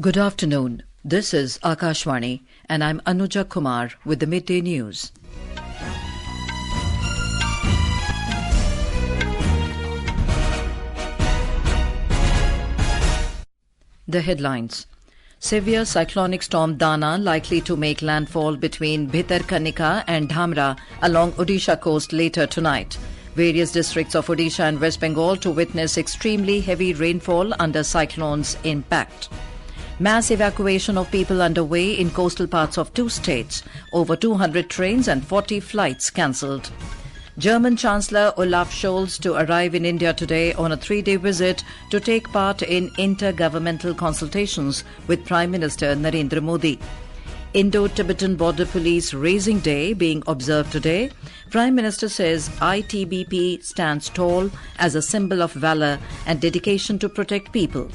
Good afternoon. This is Akashvani and I'm Anuja Kumar with the Midday News. The headlines. Severe cyclonic storm Dana likely to make landfall between Bhitarkanika and Dhamra along Odisha coast later tonight. Various districts of Odisha and West Bengal to witness extremely heavy rainfall under cyclone's impact. Mass evacuation of people underway in coastal parts of two states. Over 200 trains and 40 flights cancelled. German Chancellor Olaf Scholz to arrive in India today on a 3-day visit to take part in Intergovernmental Consultations with Prime Minister Narendra Modi. Indo-Tibetan Border Police Raising Day being observed today. Prime Minister says ITBP stands tall as a symbol of valour and dedication to protect people.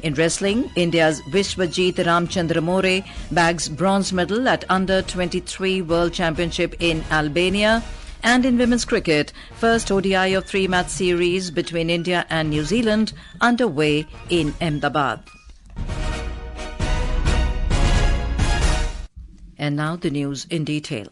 In wrestling, India's Vishvajit Ramchandra bags bronze medal at Under-23 World Championship in Albania. And in women's cricket, first ODI of 3-match series between India and New Zealand underway in Ahmedabad. And now the news in detail.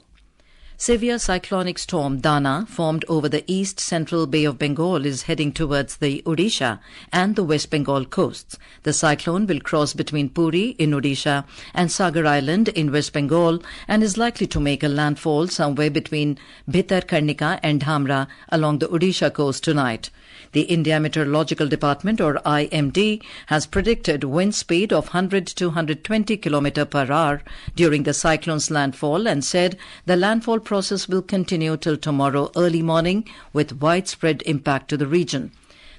Severe cyclonic storm Dana, formed over the east-central Bay of Bengal, is heading towards the Odisha and the West Bengal coasts. The cyclone will cross between Puri in Odisha and Sagar Island in West Bengal and is likely to make a landfall somewhere between Bhitarkanika and Dhamra along the Odisha coast tonight. The India Meteorological Department, or IMD, has predicted wind speed of 100 to 120 km per hour during the cyclone's landfall and said the landfall process will continue till tomorrow early morning with widespread impact to the region.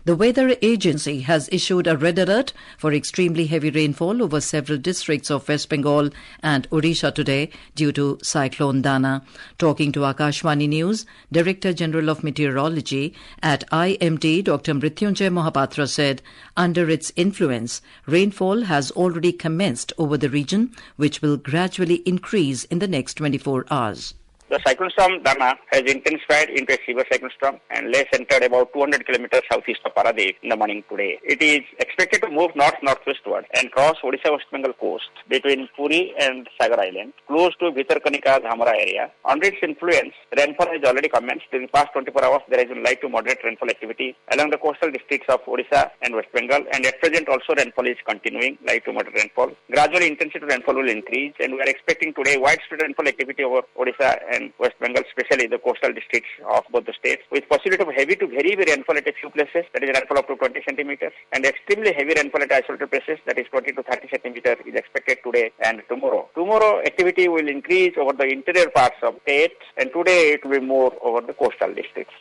The Weather Agency has issued a red alert for extremely heavy rainfall over several districts of West Bengal and Odisha today due to Cyclone Dana. Talking to Akashvani News, Director General of Meteorology at IMD, Dr. Mrityunjay Mohapatra said, under its influence, rainfall has already commenced over the region, which will gradually increase in the next 24 hours. The cyclone storm Dana has intensified into a severe cyclone storm and lay centered about 200 kilometers southeast of Paradip in the morning today. It is expected to move north-northwestward and cross Odisha-West Bengal coast between Puri and Sagar Island, close to Bhitarkanika Dhamra area. Under its influence, rainfall has already commenced. During the past 24 hours, there has been light to moderate rainfall activity along the coastal districts of Odisha and West Bengal, and at present also rainfall is continuing, light to moderate rainfall. Gradually, intensity of rainfall will increase, and we are expecting today widespread rainfall activity over Odisha and West Bengal, especially the coastal districts of both the states, with possibility of heavy to very heavy rainfall at a few places, that is rainfall up to 20 centimeters, and extremely heavy rainfall at isolated places, that is 20 to 30 centimeters, is expected today and tomorrow. Tomorrow, activity will increase over the interior parts of the state, and today it will be more over the coastal districts.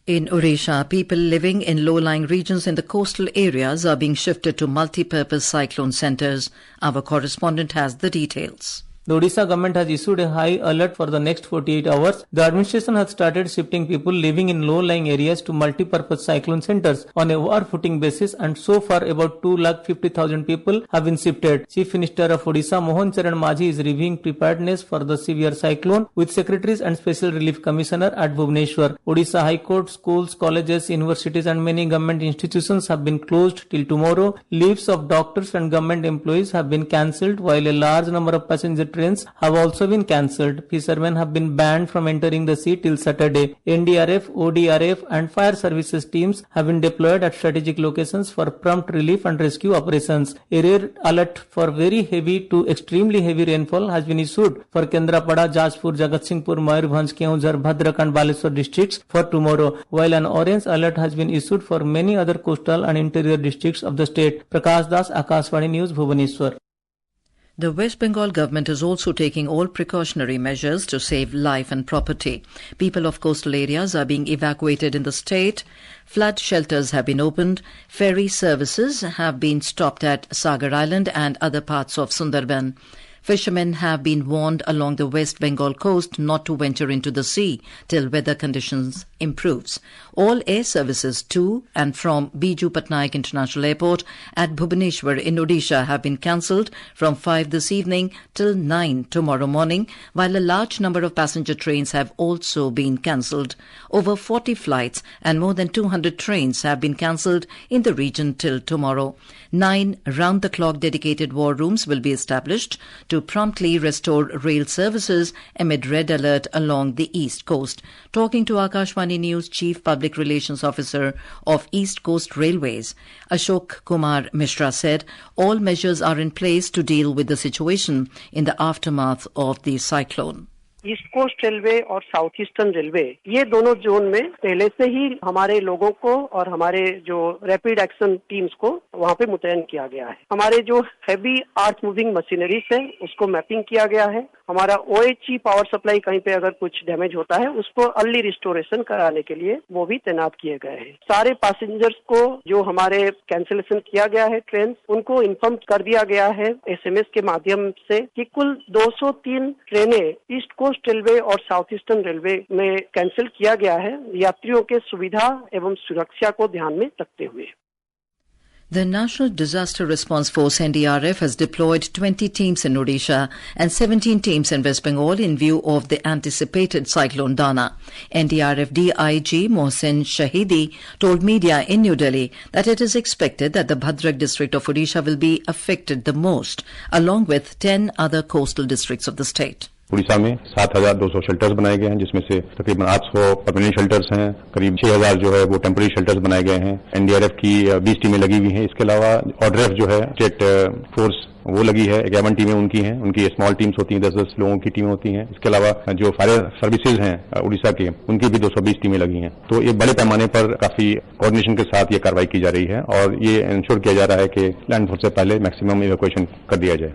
In Odisha, people living in low-lying regions in the coastal areas are being shifted to multi-purpose cyclone centres. Our correspondent has the details. The Odisha government has issued a high alert for the next 48 hours. The administration has started shifting people living in low-lying areas to multi-purpose cyclone centers on a war footing basis, and so far about 250,000 people have been shifted. Chief Minister of Odisha Mohan Charan Majhi is reviewing preparedness for the severe cyclone with secretaries and special relief commissioner at Bhubaneswar. Odisha High Court, schools, colleges, universities and many government institutions have been closed till tomorrow. Leaves of doctors and government employees have been cancelled, while a large number of passenger trains have also been cancelled. Fishermen have been banned from entering the sea till Saturday. NDRF, ODRF and fire services teams have been deployed at strategic locations for prompt relief and rescue operations. A red alert for very heavy to extremely heavy rainfall has been issued for Kendrapada, Jajpur, Jagatsinghpur, Mayurbhanj, Keonjhar, Bhadrak and Baleshwar districts for tomorrow, while an orange alert has been issued for many other coastal and interior districts of the state. Prakash Das, Akashvani News, Bhubaneswar. The West Bengal government is also taking all precautionary measures to save life and property. People of coastal areas are being evacuated in the state. Flood shelters have been opened. Ferry services have been stopped at Sagar Island and other parts of Sundarban. Fishermen have been warned along the West Bengal coast not to venture into the sea till weather conditions improves. All air services to and from Bhitarkanika International Airport at Bhubaneswar in Odisha have been cancelled from 5 this evening till 9 tomorrow morning, while a large number of passenger trains have also been cancelled. Over 40 flights and more than 200 trains have been cancelled in the region till tomorrow. 9 round-the-clock dedicated war rooms will be established to promptly restore rail services amid red alert along the East Coast. Talking to Akashvani News Chief Public Relations Officer of East Coast Railways, Ashok Kumar Mishra said all measures are in place to deal with the situation in the aftermath of the cyclone. East coast railway और south eastern railway ये दोनों zone में पहले से ही हमारे लोगों को और हमारे जो रैपिड एक्शन टीम्स को वहाँ पे मुतयन किया गया है। हमारे जो हैवी अर्थ मूविंग मशीनरीज है उसको मैपिंग किया गया है। हमारा OHE पावर सप्लाई कहीं पे अगर कुछ डैमेज होता है उसको अर्ली रिस्टोरेशन कराने के लिए वो भी तैनात किए गए हैं। सारे पैसेंजर्स को जो हमारे कैंसिलेशन किया गया है ट्रेन उनको इन्फॉर्म कर दिया गया है SMS के माध्यम से कि कुल 203 ट्रेनें ईस्ट कोस्ट रेलवे और साउथ ईस्टर्न रेलवे में कैंसिल किया गया है यात्रियों के सुविधा एवं सुरक्षा को ध्यान में रखते हुए। The National Disaster Response Force NDRF has deployed 20 teams in Odisha and 17 teams in West Bengal in view of the anticipated Cyclone Dana. NDRF DIG Mohsen Shahidi told media in New Delhi that it is expected that the Bhadrak district of Odisha will be affected the most, along with 10 other coastal districts of the state. Orissa में 7,200 shelters बनाए गए हैं, जिसमें से तकरीबन 800 permanent shelters हैं, करीब 6,000 जो है वो टेम्पररी शेल्टर्स बनाए गए हैं। एनडीआरएफ की 20 टीमें लगी हुई हैं। इसके अलावा ऑडरेफ जो है स्टेट फोर्स वो लगी है, 51 टीमें उनकी हैं, उनकी स्मॉल टीम्स होती हैं, 10-10 लोगों की टीमें होती हैं। इसके अलावा जो फायर सर्विसेज हैं उड़ीसा के उनकी भी 220 टीमें लगी हैं। तो ये बड़े पैमाने पर काफी कोऑर्डिनेशन के साथ ये कार्रवाई की जा रही है और ये इंश्योर किया जा रहा है कि लैंडफॉल से पहले मैक्सिमम इवैक्यूएशन कर दिया जाए।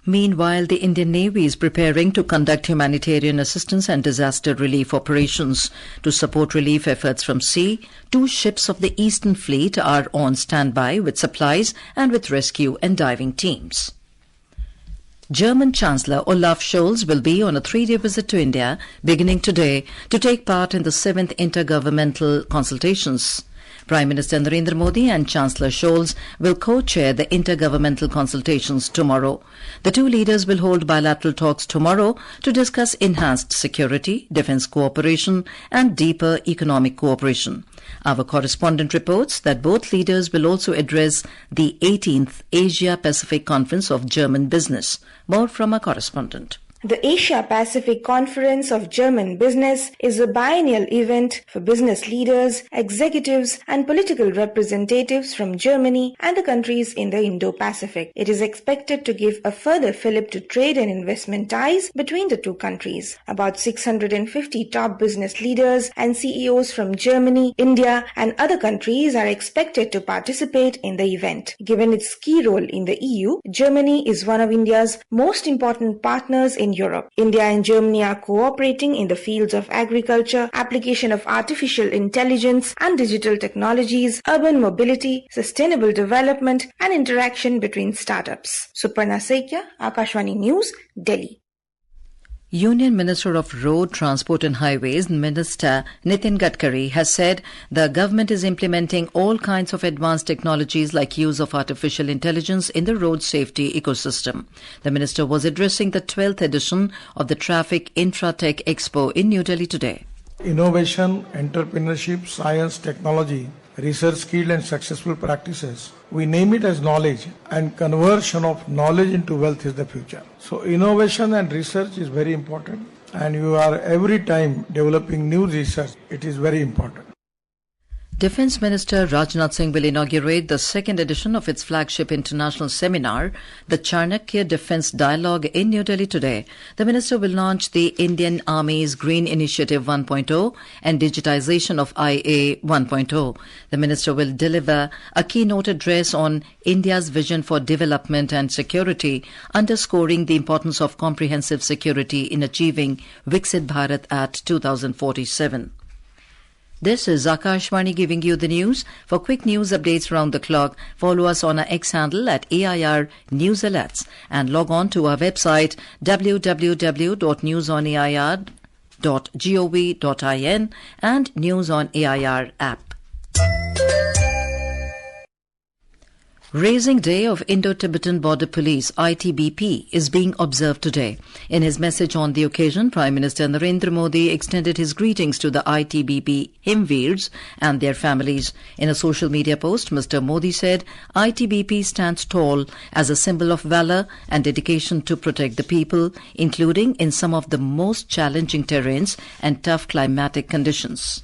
Meanwhile, the Indian Navy is preparing to conduct humanitarian assistance and disaster relief operations. To support relief efforts from sea, 2 ships of the Eastern Fleet are on standby with supplies and with rescue and diving teams. German Chancellor Olaf Scholz will be on a 3-day visit to India beginning today to take part in the 7th Intergovernmental Consultations. Prime Minister Narendra Modi and Chancellor Scholz will co-chair the Intergovernmental Consultations tomorrow. The two leaders will hold bilateral talks tomorrow to discuss enhanced security, defence cooperation and deeper economic cooperation. Our correspondent reports that both leaders will also address the 18th Asia-Pacific Conference of German Business. More from our correspondent. The Asia-Pacific Conference of German Business is a biennial event for business leaders, executives and political representatives from Germany and the countries in the Indo-Pacific. It is expected to give a further fillip to trade and investment ties between the two countries. About 650 top business leaders and CEOs from Germany, India and other countries are expected to participate in the event. Given its key role in the EU, Germany is one of India's most important partners in Europe. India and Germany are cooperating in the fields of agriculture, application of artificial intelligence and digital technologies, urban mobility, sustainable development and interaction between startups. Suparna Sekya, Akashvani News, Delhi. Union Minister of Road Transport and Highways, Minister Nitin Gadkari, has said the government is implementing all kinds of advanced technologies like use of artificial intelligence in the road safety ecosystem. The minister was addressing the 12th edition of the Traffic Infratech Expo in New Delhi today. Innovation, entrepreneurship, science, technology, research, skilled and successful practices. We name it as knowledge, and conversion of knowledge into wealth is the future. So innovation and research is very important, and you are every time developing new research. It is very important. Defence Minister Rajnath Singh will inaugurate the 2nd edition of its flagship international seminar, the Chanakya Defence Dialogue, in New Delhi today. The minister will launch the Indian Army's Green Initiative 1.0 and digitization of IA 1.0. The minister will deliver a keynote address on India's vision for development and security, underscoring the importance of comprehensive security in achieving Viksit Bharat at 2047. This is Akashvani giving you the news. For quick news updates around the clock, follow us on our X handle at AIR News Alerts and log on to our website www.newsonair.gov.in and News on AIR app. Raising Day of Indo-Tibetan Border Police ITBP is being observed today. In his message on the occasion, Prime Minister Narendra Modi extended his greetings to the ITBP Himveers and their families. In a social media post, Mr. Modi said, ITBP stands tall as a symbol of valour and dedication to protect the people, including in some of the most challenging terrains and tough climatic conditions.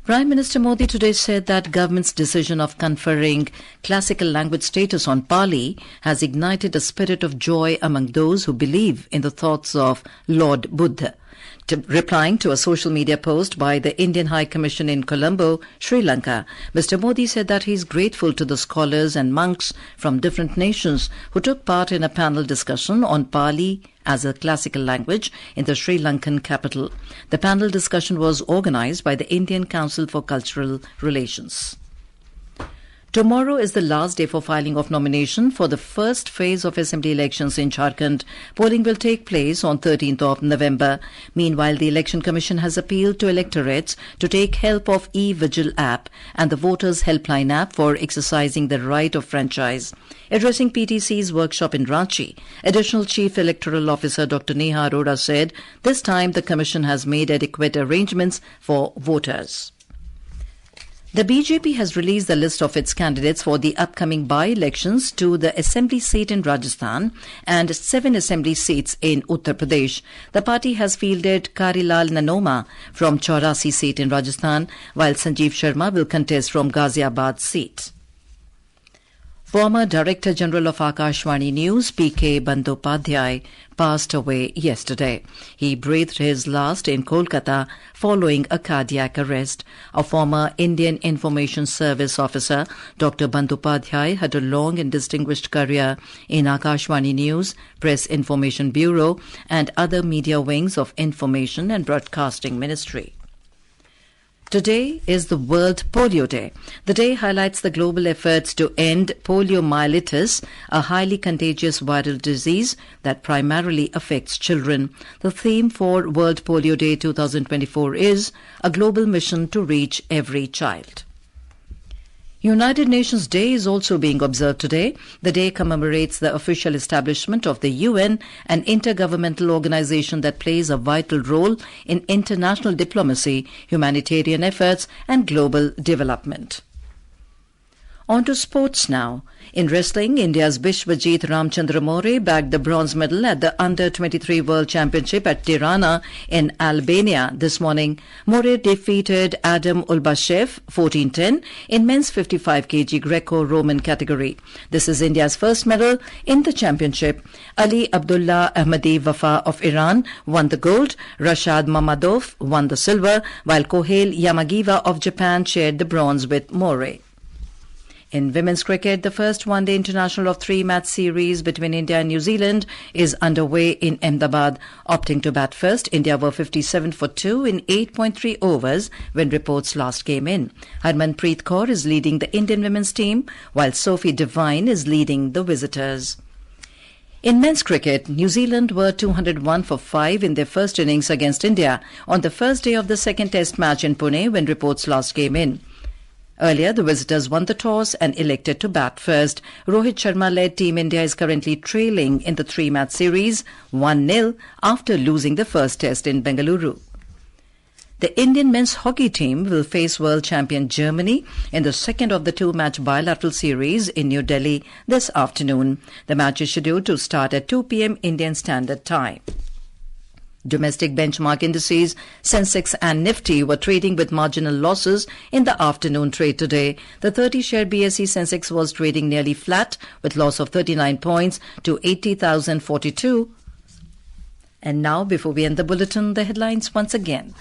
Prime Minister Modi today said that government's decision of conferring classical language status on Pali has ignited a spirit of joy among those who believe in the thoughts of Lord Buddha. Replying to a social media post by the Indian High Commission in Colombo, Sri Lanka, Mr. Modi said that he is grateful to the scholars and monks from different nations who took part in a panel discussion on Pali as a classical language in the Sri Lankan capital. The panel discussion was organized by the Indian Council for Cultural Relations. Tomorrow is the last day for filing of nomination for the first phase of assembly elections in Jharkhand. Polling will take place on 13th of November. Meanwhile, the Election Commission has appealed to electorates to take help of e-Vigil app and the Voters Helpline app for exercising the right of franchise. Addressing PTC's workshop in Ranchi, Additional Chief Electoral Officer Dr. Neha Arora said this time the Commission has made adequate arrangements for voters. The BJP has released the list of its candidates for the upcoming by-elections to the assembly seat in Rajasthan and 7 assembly seats in Uttar Pradesh. The party has fielded Karilal Nanoma from Chaurasi seat in Rajasthan, while Sanjeev Sharma will contest from Ghaziabad seat. Former Director General of Akashvani News, P.K. Bandyopadhyay, passed away yesterday. He breathed his last in Kolkata following a cardiac arrest. A former Indian Information Service officer, Dr. Bandyopadhyay, had a long and distinguished career in Akashvani News, Press Information Bureau, and other media wings of Information and Broadcasting Ministry. Today is the World Polio Day. The day highlights the global efforts to end poliomyelitis, a highly contagious viral disease that primarily affects children. The theme for World Polio Day 2024 is a global mission to reach every child. United Nations Day is also being observed today. The day commemorates the official establishment of the UN, an intergovernmental organization that plays a vital role in international diplomacy, humanitarian efforts, and global development. On to sports now. In wrestling, India's Vishvajit Ramchandra bagged the bronze medal at the Under-23 World Championship at Tirana in Albania this morning. More defeated Adam Ulbashev 14-10 in men's 55 kg Greco-Roman category. This is India's first medal in the championship. Ali Abdullah Ahmadi Wafa of Iran won the gold. Rashad Mamadov won the silver, while Kohel Yamagiwa of Japan shared the bronze with More. In women's cricket, the first one-day international of 3-match series between India and New Zealand is underway in Ahmedabad. Opting to bat first, India were 57 for 2 in 8.3 overs when reports last came in. Harmanpreet Kaur is leading the Indian women's team, while Sophie Devine is leading the visitors. In men's cricket, New Zealand were 201 for 5 in their first innings against India on the first day of the second test match in Pune when reports last came in. Earlier, the visitors won the toss and elected to bat first. Rohit Sharma-led Team India is currently trailing in the 3-match series 1-0 after losing the first test in Bengaluru. The Indian men's hockey team will face world champion Germany in the second of the 2-match bilateral series in New Delhi this afternoon. The match is scheduled to start at 2 p.m. Indian Standard Time. Domestic benchmark indices, Sensex and Nifty were trading with marginal losses in the afternoon trade today. The 30-share BSE Sensex was trading nearly flat with loss of 39 points to 80,042. And now, before we end the bulletin, the headlines once again.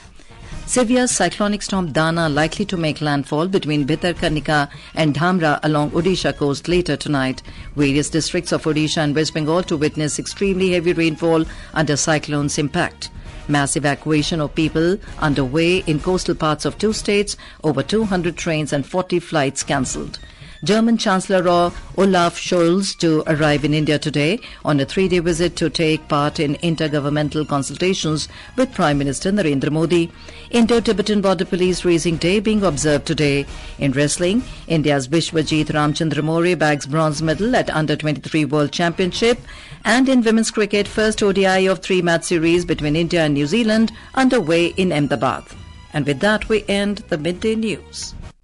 Severe cyclonic storm Dana likely to make landfall between Bhitarkanika and Dhamra along Odisha coast later tonight. Various districts of Odisha and West Bengal to witness extremely heavy rainfall under cyclone's impact. Mass evacuation of people underway in coastal parts of 2 states, over 200 trains and 40 flights cancelled. German Chancellor Olaf Scholz to arrive in India today on a 3-day visit to take part in Intergovernmental Consultations with Prime Minister Narendra Modi. Indo-Tibetan Border Police Raising Day being observed today. In wrestling, India's Vishvajit Ramchandra bags bronze medal at Under-23 World Championship. And in women's cricket, first ODI of 3-match series between India and New Zealand underway in Ahmedabad. And with that, we end the Midday News.